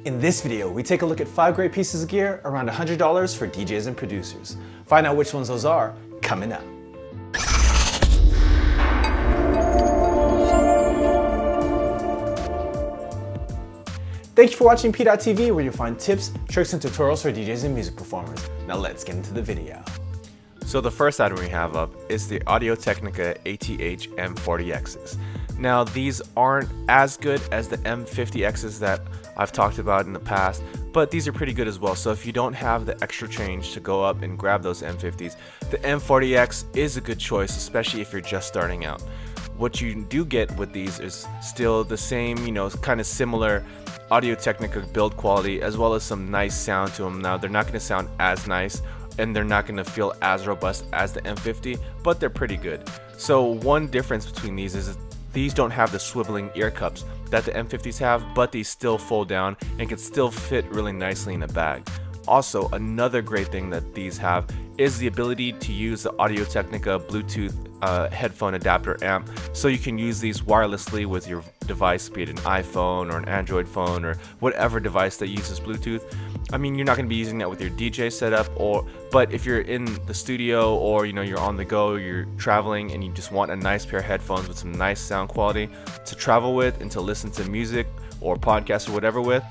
In this video, we take a look at 5 great pieces of gear around $100 for DJs and producers. Find out which ones those are coming up. Thank you for watching PDot TV, where you'll find tips, tricks, and tutorials for DJs and music performers. Now let's get into the video. So the first item we have up is the AudioTechnica M4TXs. Now these aren't as good as the M50Xs that I've talked about in the past, but these are pretty good as well. So if you don't have the extra change to go up and grab those M50s, the M40X is a good choice, especially if you're just starting out. What you do get with these is still the same, kind of similar AudioTechnica build quality, as well as some nice sound to them. Now they're not going to sound as nice and they're not going to feel as robust as the M50, but they're pretty good. So one difference between these is these don't have the swiveling ear cups that the M50s have, but these still fold down and can still fit really nicely in a bag. Also, another great thing that these have is the ability to use the AudioTechnica Bluetooth headphone adapter amp, so you can use these wirelessly with your device, be it an iPhone or an Android phone or whatever device that uses Bluetooth. I mean, you're not going to be using that with your DJ setup, but if you're in the studio or you're on the go, you're traveling and you just want a nice pair of headphones with some nice sound quality to travel with and to listen to music or podcasts or whatever with,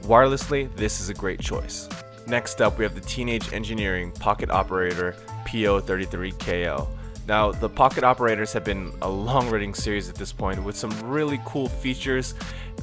wirelessly, this is a great choice. Next up, we have the Teenage Engineering Pocket Operator PO33KO. Now, the Pocket Operators have been a long-running series at this point with some really cool features,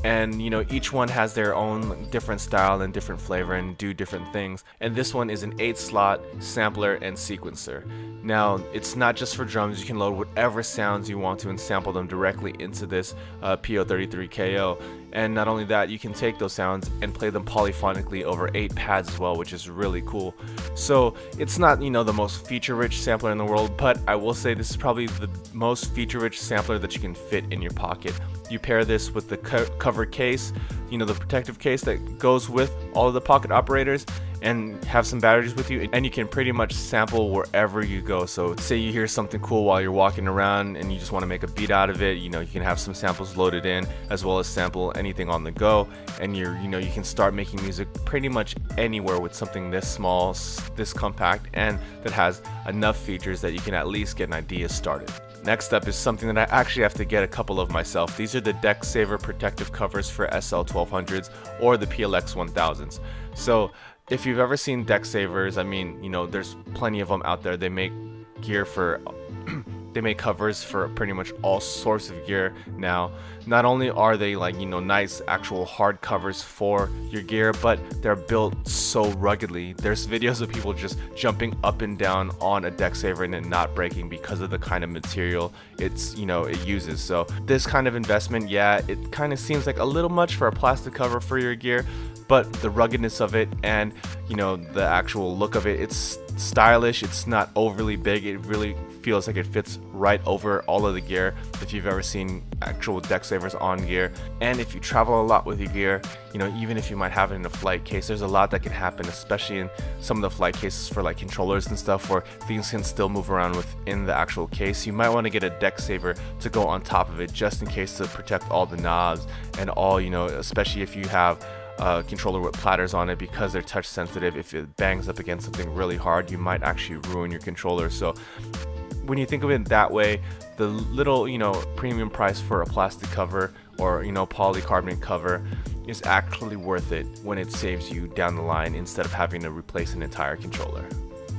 and each one has their own different style and different flavor and do different things. And this one is an 8-slot sampler and sequencer. Now, it's not just for drums. You can load whatever sounds you want to and sample them directly into this PO33KO. And not only that, you can take those sounds and play them polyphonically over 8 pads as well, which is really cool. So it's not the most feature-rich sampler in the world, but I will say this is probably the most feature-rich sampler that you can fit in your pocket. You pair this with the cover case, the protective case that goes with all of the Pocket Operators, and have some batteries with you, and you can pretty much sample wherever you go. So say you hear something cool while you're walking around and you just want to make a beat out of it, you can have some samples loaded in, as well as sample anything on the go, and you can start making music pretty much anywhere with something this small, this compact, and that has enough features that you can at least get an idea started. Next up is something that I actually have to get a couple of myself. These are the Deck Saver protective covers for SL1200s or the PLX 1000s. So if you've ever seen Deck Savers, I mean, there's plenty of them out there. They make gear for they make covers for pretty much all sorts of gear now. Not only are they nice actual hard covers for your gear, but they're built so ruggedly. There's videos of people just jumping up and down on a Deck Saver and it not breaking because of the kind of material it uses. So this kind of investment, yeah, it kind of seems like a little much for a plastic cover for your gear, but the ruggedness of it and the actual look of it, it's stylish. It's not overly big. It really feels like it fits right over all of the gear if you've ever seen actual Deck Savers on gear. And if you travel a lot with your gear, even if you might have it in a flight case, there's a lot that can happen, especially in some of the flight cases for controllers and stuff, where things can still move around within the actual case. You might want to get a Deck Saver to go on top of it, just in case, to protect all the knobs and all, especially if you have a controller with platters on it, because they're touch sensitive. If it bangs up against something really hard, you might actually ruin your controller. So when you think of it that way, the little premium price for a plastic cover or polycarbonate cover is actually worth it when it saves you down the line instead of having to replace an entire controller.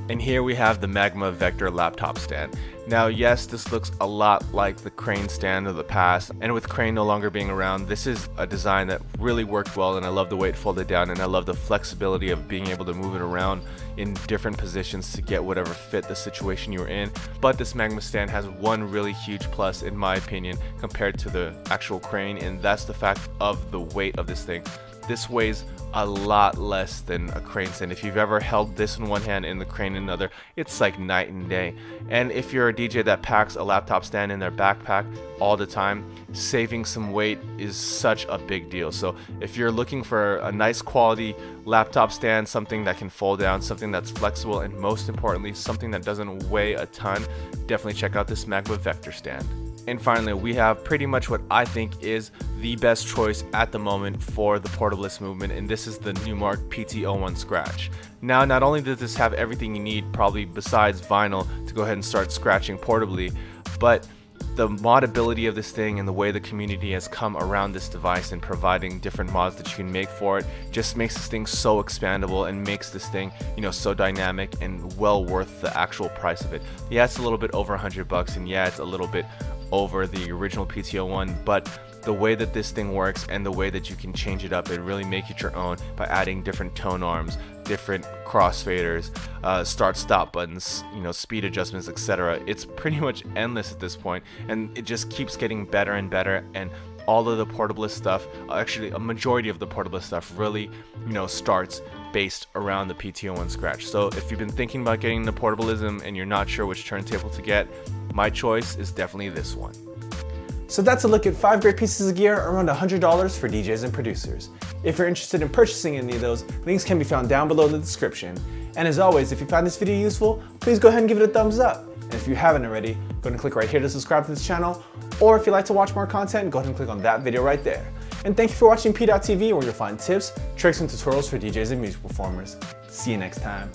And here we have the Magma Vector laptop stand. Now, yes, this looks a lot like the Crane stand of the past, and with Crane no longer being around, this is a design that really worked well, and I love the way it folded down, and I love the flexibility of being able to move it around in different positions to get whatever fit the situation you're in. But this Magma stand has one really huge plus, in my opinion, compared to the actual Crane, and that's the fact of the weight of this thing. This weighs a lot less than a Crane stand. If you've ever held this in one hand and the Crane in another, it's like night and day. And if you're a DJ that packs a laptop stand in their backpack all the time, saving some weight is such a big deal. So if you're looking for a nice quality laptop stand, something that can fold down, something that's flexible, and most importantly, something that doesn't weigh a ton, definitely check out this Magma Vector stand. And finally, we have pretty much what I think is the best choice at the moment for the portablist movement, and this is the Numark PTO In Scratch. Now, not only does this have everything you need, probably besides vinyl, to go ahead and start scratching portably, but the modability of this thing and the way the community has come around this device and providing different mods that you can make for it just makes this thing so expandable and makes this thing, you know, so dynamic and well worth the actual price of it. Yeah, it's a little bit over $100, and yeah, it's a little bit over the original PTO one, but the way that this thing works and the way that you can change it up and really make it your own by adding different tone arms, different crossfaders, start-stop buttons, you know, speed adjustments, etc. It's pretty much endless at this point, and it just keeps getting better and better. And all of the portablist stuff, actually a majority of the portablist stuff, really, you know, starts based around the PTO In Scratch. So if you've been thinking about getting into portablism and you're not sure which turntable to get, my choice is definitely this one. So that's a look at 5 great pieces of gear around $100 for DJs and producers. If you're interested in purchasing any of those, links can be found down below in the description. And as always, if you found this video useful, please go ahead and give it a thumbs up. And if you haven't already, go ahead and click right here to subscribe to this channel. Or if you'd like to watch more content, go ahead and click on that video right there. And thank you for watching PDot TV, where you'll find tips, tricks, and tutorials for DJs and music performers. See you next time.